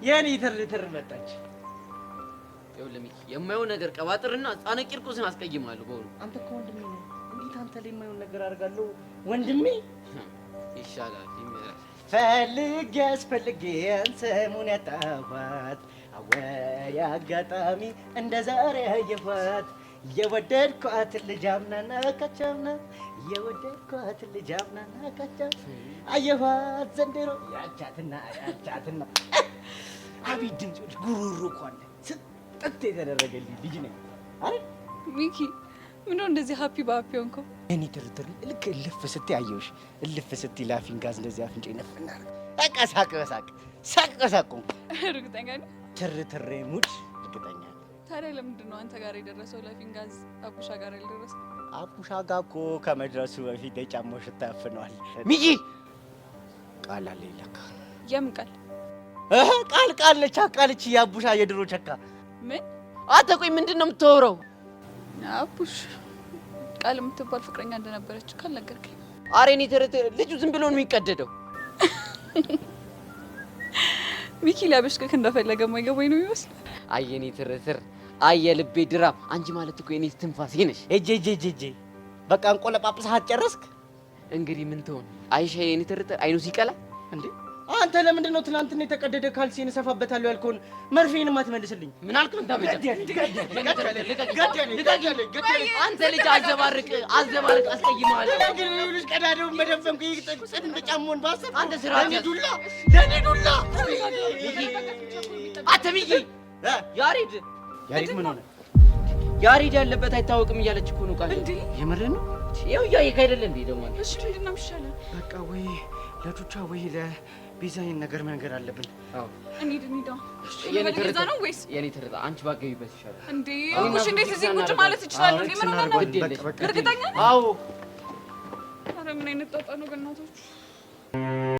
የኔ ትርትር መጣች። ይኸውልህ ሚኪ የማይሆን ነገር ቀባጥርና ጻነ ቂርቆስን አስቀይማለሁ። በሆነ አንተ እኮ ወንድሜ ነህ። እንዴት አንተ ላይ የማይሆን ነገር አደርጋለሁ? ወንድሜ ይሻላል። ፈልጌ ሰሙን ያጣኋት አወይ አጋጣሚ እንደ ዛሬ አየኋት የወደድኳት ልጅ አምናና ካቻምና የወደድኳት ልጅ አምናና ካቻምና አየኋት ዘንድሮ ያቻትና አቤት ድምፅ ጉሩሩ እኮ አለ ስጥት የተደረገልኝ ልጅ ነኝ አይደል ሚኪ? ምነው እንደዚህ ሃፒ በሃፒ ሆንከው? እኔ ትርትር ልክ እልፍ ስትይ አየሁሽ። እልፍ ስትይ ላፊን ጋዝ እንደዚህ አፍንጫ ይነፍና በቃ ሳቅ በሳቅ እርግጠኛ ነኝ ትርትሬ ሙድ እርግጠኛ ነኝ። ታዲያ ለምንድን ነው አንተ ጋር የደረሰው ላፊን ጋዝ አቡሻ ጋር ያልደረሰው? አቡሻ ጋር እኮ ከመድረሱ በፊት የጫማው ሽታ ያፍነዋል። ሚኪ ቃል አለ ይለካ። የምን ቃል? ቃል ነች አቃለች። የአቡሻ የድሮ ቸካ። ምን? አንተ ቆይ ምንድን ነው የምታወራው? አቡሽ ቃል የምትባል ፍቅረኛ እንደነበረች ካልነገርከኝ። ኧረ እኔ ትርትር ልጁ ዝም ብሎ ነው የሚቀደደው። ሚኪ ሊያበሽቅክ እንደፈለገ የማይገባኝ ነው የሚመስለው። አየኔ ትርትር አየልቤ ድራም አንቺ ማለት እኮ የኔ ትንፋሴ ነሽ። እጄ በቃ እንቆለጳጵሰህ ጨረስክ። እንግዲህ ምን ትሆን አይሻ የኔ ትርትር አይኑ ሲቀላ እንዴ? አንተ ለምንድን ነው ትናንትና የተቀደደ ካልሲን እሰፋበታለሁ ያልከውን መርፌንም አትመልስልኝ? ምን አልክ? ምን ታመጫ? አንተ ልጅ አዘባርቅ አስቀይመዋለሁ። ግን ልጅ ቀዳዳውን በደንብ ይጥጥ እንደጫማውን ባሰብ አንተ ስራ ለኔ ዱላ አንተ ሚኪ ያሬድ ምን ሆነ? ያሬድ ያለበት አይታወቅም እያለች እኮ ነው ቃል። እንዴ የምርህን ነው? ይኸው እያየህ አይደለ እንዴ? ደግሞ እሺ ምንድን ነው የሚሻለው? በቃ ወይ ለቱቻ ወይ ለቤዛዬን ነገር መንገር አለብን። አዎ እንሂድ። የኔ ነው ወይስ የኔ ትርታ አንቺ ባገቢበት ይሻላል እንዴ? አቡሽ እንዴት እዚህ ቁጭ ማለት ይችላል እንዴ? ምን ሆነ ነው? እርግጠኛ ነህ? አዎ። ኧረ ምን አይነት ጣጣ ነው በእናቶች።